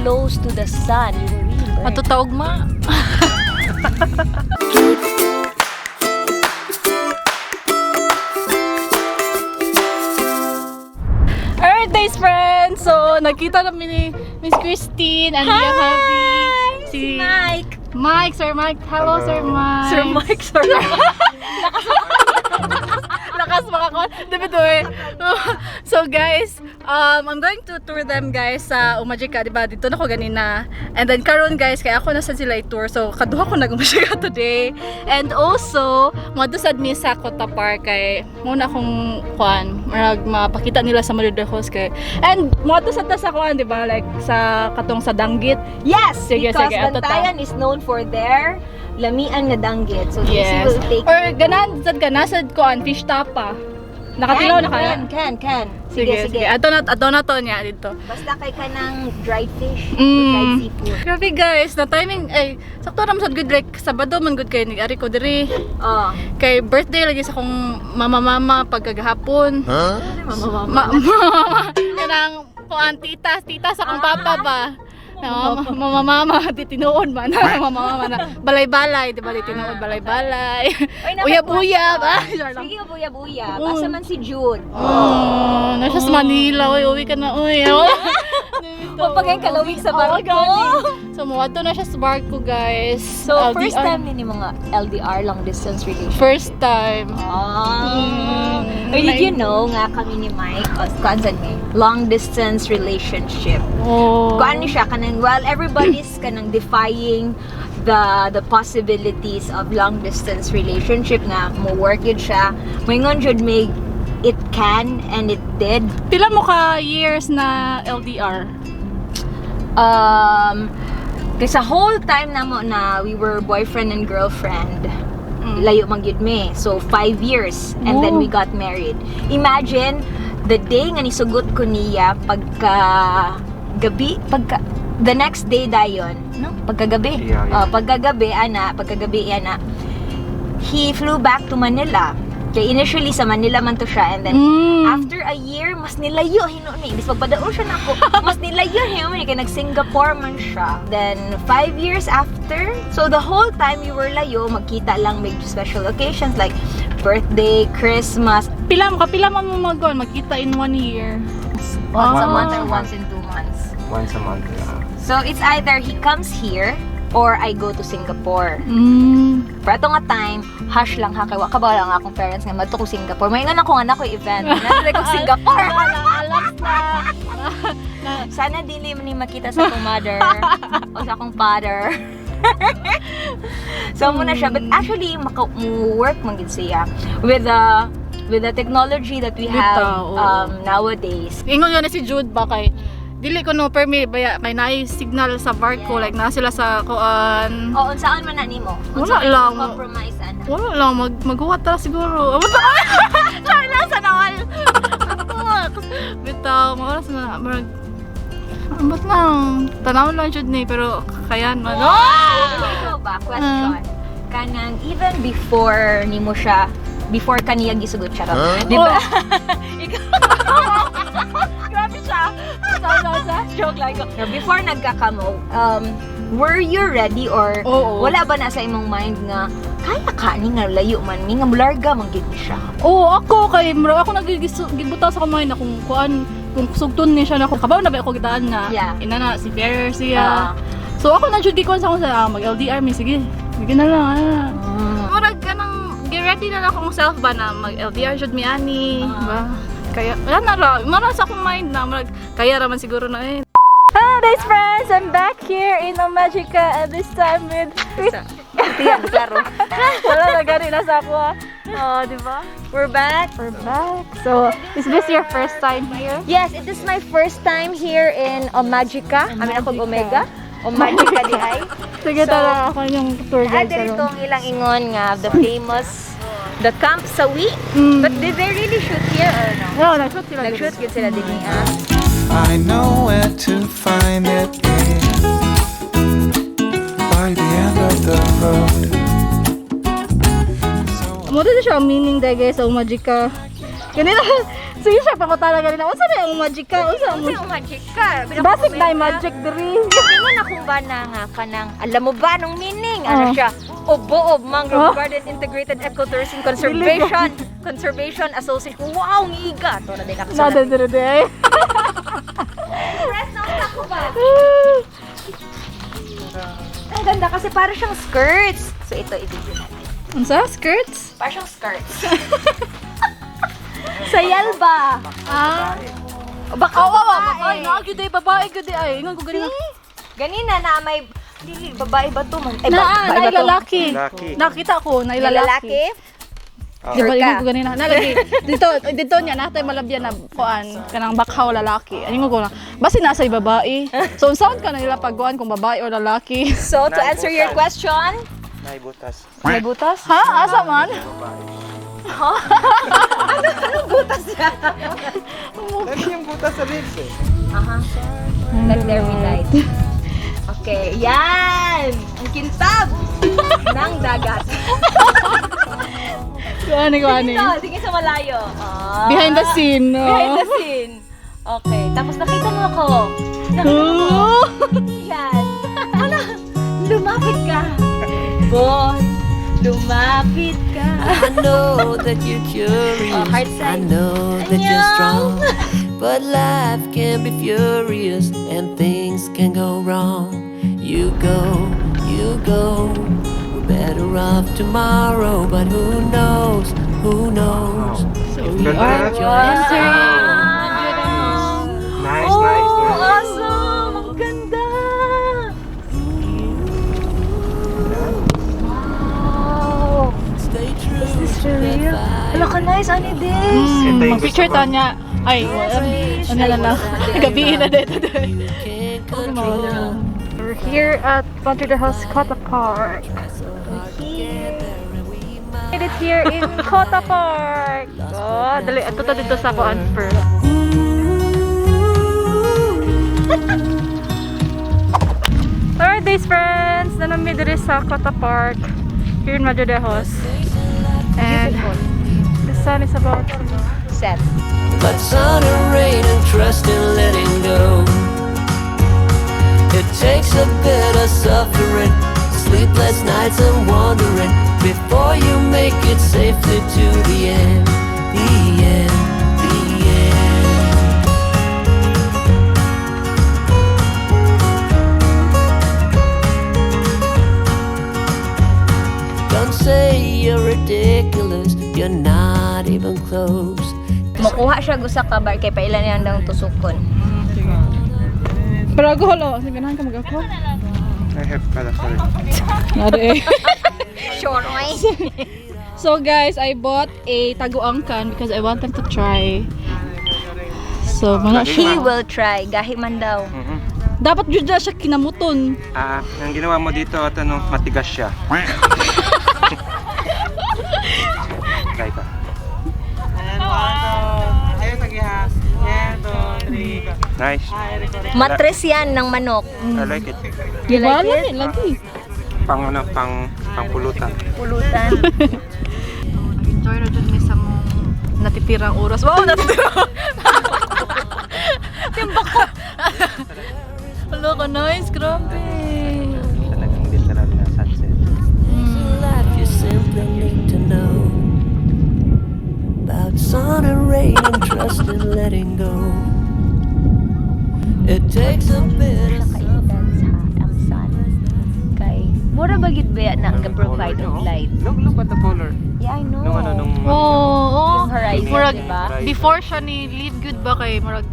close to the sun, you will really burn. Ato taog ma. Alright, nice friends. So, nakita namin ni Miss Christine and Liam Happy. Si Mike. Mike, Sir Mike. Hello, Sir Mike. Sir Mike, Sir Mike. Lakas makakon. Dito eh. So guys, I'm going to tour them guys sa Umajika, diba? Dito na ko ganina. And then karon guys, kaya ako nasa sila i-tour. So kaduha ko nag-Umajika today. And also, madusad mi sa Kota Park kay muna akong kuan, marag mapakita nila sa Maludahos kay. And madusad ta sa kuan, diba? Like sa katong sa Danggit. Yes, Sige, because sige, ato ta. Bantayan is known for their lamian nga danggit. So this Yes. will take... Or ganan sad ka nasad kuan fish tapa. Nakatilaw na kaya. Can. Sige, sige. Ato na to niya dito. Basta kay ka ng dried fish, Mm. dried seafood. Grabe guys, na timing ay sakto ra sad good like Sabado man good kay ni ari ko diri. Oh. Kay birthday lagi sa akong mama pagkagahapon. Mama. Kanang kuan tita sa akong papa ba. Mama di tinuod man mama na balay-balay di ba di tinuod balay-balay. Uyab-uyab ah. Sige, buya-buya. Basta man si Jude. Nasa sa Manila, uwi ka na, uy. Papagay kalawig sa barko. So, mawato na siya sa barko, guys. So, LDR. first time din yung mga LDR, long distance relationship. First time. Or did you know nga kami ni Mike, kansan ni, long distance relationship. Oh. Kuan ni siya kanang, well, everybody's kanang defying the possibilities of long distance relationship nga mo work yun siya. Moingon jud may it can and it did. Pila mo ka years na LDR? Kaya sa whole time na mo na we were boyfriend and girlfriend, layo magyud me. So 5 years and then we got married. Imagine the day nga nisugot ko niya the next day dayon, no? Pagkagabi. Yeah. Pagkagabi ana, he flew back to Manila. Kaya initially sa Manila man to siya and then after a year mas nilayo hinuni. Bis pagpadaon siya nako. Mas nilayo hinuni kay nag-Singapore man siya. Then 5 years after, so the whole time we were layo, magkita lang may special occasions like birthday, Christmas, Pila man mo magkita in 1 year? once a month or once in 2 months. Once a month, yeah. So it's either he comes here or I go to Singapore. Pero ito nga time, hush lang ha, kaya wakabaw lang akong parents nga madto ko Singapore. Mayngan ako nga na ko event. Nasa ko Singapore. Alas na. Sana dili man ni makita sa akong mother o sa akong father. So muna siya, but actually work man gid siya with the technology that we have nowadays. Ingon yun na si Jude ba kay dili ko no permit baya kay naay signal sa barko like na sila sa kuan. O unsaan man na nimo? Wala lang. Compromise ana. Wala lang maghuwat ta siguro. Sorry lang sa nawal. Bitaw oras na marag ambot lang tanaw lang jud ni pero kayan man. Ikaw ba? Question. Kanang even before nimo siya, before kaniya gisugot siya ro. Di ba? Grabe siya. Joke lang ko. Before nagkakamo, were you ready or wala ba na sa imong mind nga kaya ka ni nga layo man ni nga mularga man gid ni siya? Ako kay ako nagibuta sa kamay na kung kuan kung sugton ni siya na ko kabaw na ba ako gitaan na ina na si Ferrer siya. So ako na jud gikon sa mag-LDR mi sige. Sige na lang. Murag kanang gi-ready na akong self ba na mag-LDR jud mi ani, ba? Kaya wala sa akong mind na murag kaya raman siguro na eh. Hello nice friends, I'm back here in Umajika and this time with Tiyan klaro. wala na gani na sa ako. Di ba? We're back. So, is this your first time here? Yes, it is my first time here in Umajika. Amin ako Omega. Umajika di ay. Sige, tara ako yung tour guide. Ada itong ilang ingon nga the famous the Camp Sawi. But did they really shoot here or no? No, nag-shoot sila. Nag-shoot yun sila din niya. I know where to find it by the end of the road. Mo din siya ang meaning dahil guys sa Umajika. Ganito Sige siya pa ko talaga nila. Unsa na yung magic ka? Unsa mo? Kasi yung magic ka. Basic na yung magic diri. Tingnan akong ba na nga ka ng, alam mo ba nung meaning? Ano siya? Obo-ob, Mangrove Garden Integrated Ecotourism Conservation Association. Wow, ngiga! Ito na din ako sa Nada dire. press na ako ba? Ang ganda kasi para siyang skirts. So ito, i-video natin. Unsa? Skirts? Para siyang skirts. Sayal ba? Ah. Baka Babae. Gyud ay babae gyud ay. Ingon ko ganina. Ganina na may dili babae ba to man? Ay Na babae ba to? lalaki. Lalaki. Nakita ko na May lalaki. lalaki? Di ba Sure ingon ka? ko ganina. Nalagi. Dito niya natay malabyan na kuan kanang bakhaw lalaki. Ingon ko na basi nasa babae. So unsaon ka na nila pagkuan kung babae o lalaki? So to answer your question, May butas. may butas? Ha? Asa man? Anong butas yan? Lagi yung butas sa lips eh. Aha. Let there be light. Okay, yan! Ang kintab ng dagat. Kuan kuan. Ito, sige sa malayo. Ah. Behind the scene. No? Behind the scene. Okay, tapos nakita mo ako. Nakita mo ako. Yan. Ano? Lumapit ka. Bon, lumapit ka. I know that you're curious. Oh, heart I sign. know that you're strong. But life can be furious and things can go wrong. You go. We're better off tomorrow, but who knows? Who knows? Ganda. Nice, Oh, nice, nice. awesome! Ang ganda! Wow! Stay true. Is this real? Wala ka nice, ano this? Ito yung Mag-picture gusto ko. ta niya. Ay, ano na lang. Gabi na dito. Can't control. We're here at Ponte de House Cota Park. Made it here in Cota Park. Oh, dali. Ito to dito sa kuan first. Alright, days friends. Nanami diri sa Cota Park here in Madre de House. And the sun is about to Set. But sun and rain and trust in letting go. It takes a bit of suffering, sleepless nights and wandering before you make it safely to the end, the end, the end. Don't say you're ridiculous, you're not even close. Makuha siya gusa ka bar kay pailan niyang daw tusukon. Pero ako holo. Ganahan ka mag-ako? I have pala, sorry. Nari. Sure, So guys, I bought a taguang can because I wanted to try. So, mana He siya. will try. Gahi man daw. Dapat jud na siya kinamuton. Ang ginawa mo dito at matigas siya. Try ka. Nice. Matres yan ng manok. I like it. You like Wala it? ni lagi. Pang pulutan. Pulutan. Enjoy na dyan sa mong natitirang oras. Wow, natitirang! Timbak ko! Hello ka, nice. Grabe. Talagang literal na sunset. Life you simply need to know about sun and rain and trust and letting go. It takes a bit of Ang sun. Kay, mura ba gid ba na ga-provide of light? Look at the color. Yeah, I know. Nung Oo. Yung horizon, Murag, diba? before siya ni Live Good ba kay Murag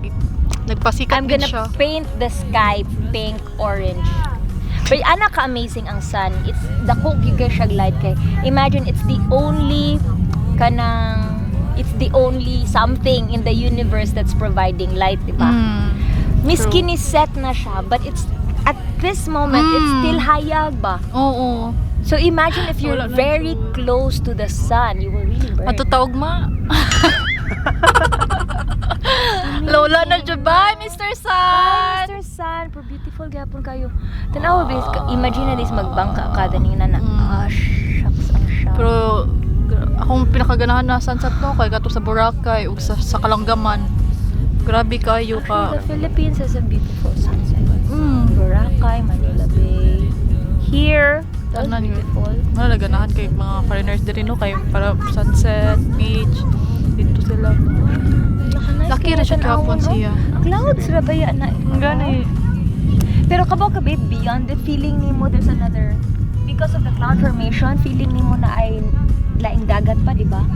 nagpasikat I'm din gonna siya. paint the sky pink, orange. But ana ka-amazing ang sun. It's the cookie kay siya light kay. Imagine it's the only something in the universe that's providing light, di ba? Miski ni set na siya, but it's at this moment it's still hayag ba? Oo. So imagine if you're Wala na very close to the sun, you will really burn. Ato taog ma. Lola na dyan. Bye, Mr. Sun! Mr. Sun, for beautiful gapon kayo. Tanaw, imagine na this magbangka ka, daning na shucks ang siya. Pero, akong pinakaganahan na sunset no kay kato sa Boracay ug sa Kalanggaman. Grabe kayo ka. The Philippines has a beautiful sunset. Mm. Boracay, Manila Bay. Here, that's Tanan yun. beautiful. Malaganahan kay mga foreigners din no kay para sunset, beach. Dito sila. Laki ra siya kapon siya. Clouds ra ba yan na? Gani. Pero kabaw ka babe, beyond the feeling nimo there's another, because of the cloud formation, feeling nimo na ay laing dagat pa, di ba?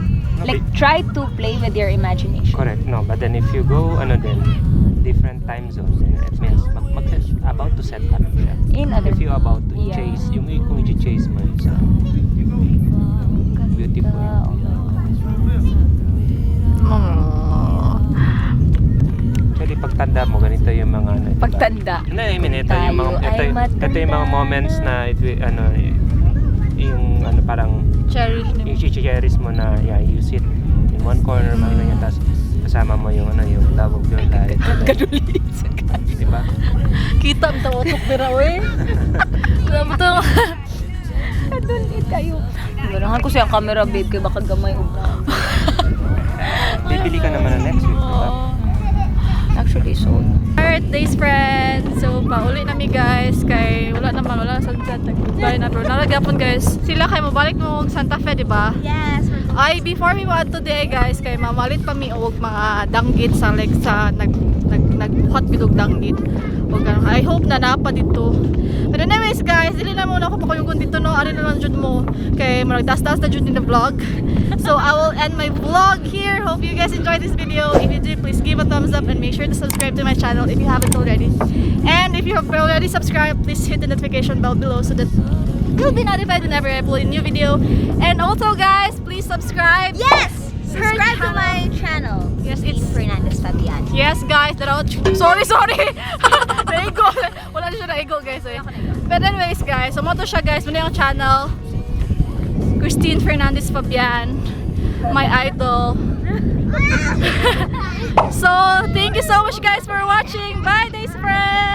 Like try to play with your imagination. Correct. No, but then if you go, different time zones, then it means about to set up siya. In other, If you about to Yeah. chase, yung kung i-chase mo, it's beautiful. Actually, pagtanda mo, ganito yung mga ano. diba? pagtanda. No, I mean, ito yung mga, Tayo ay ito yung mga matanda. moments na, yung ano, parang, Cherish yung nimo. cherish mo na, yeah, you sit in one corner, mga ganyan, tapos kasama mo yung, ano, yung love of your life. Kadulit sa Diba? Kita ang tawatok dira we. Grabe to. Kadulit kayo. Ganahan ko siyang camera babe, kaya baka gamay og. Bibili ka naman na next week, diba? Actually, so. Birthdays friends. So pauli nami guys kay wala sunset nag-goodbye na pero naragapon guys. Sila kay mabalik mo Santa Fe, di ba? Yes, Ay before we went today guys kay mamalit pa mi og mga danggit sa like sa nagbuhat bidog danggit. Og I hope na napa dito. But anyways guys, dili na muna ako pakuyugon dito no. Ari na lang jud mo kay marag das-das na jud in the vlog. So I will end my vlog here. Hope you guys enjoyed this video. If you did, please give a thumbs up and make sure to subscribe to my channel if you haven't already. And if you have already subscribed, please hit the notification bell below so that you'll be notified whenever I upload a new video. And also guys, please subscribe. Yes! Subscribe to channel. my channel. Yes, it's Fernandez Fabian. Yes guys, sorry. Naigo. Wala na siya naigo guys. Eh. But anyways guys, so mo to siya guys, muna yung channel. Christine Fernandez Fabian, my idol. So, thank you so much guys for watching. Bye, days friends!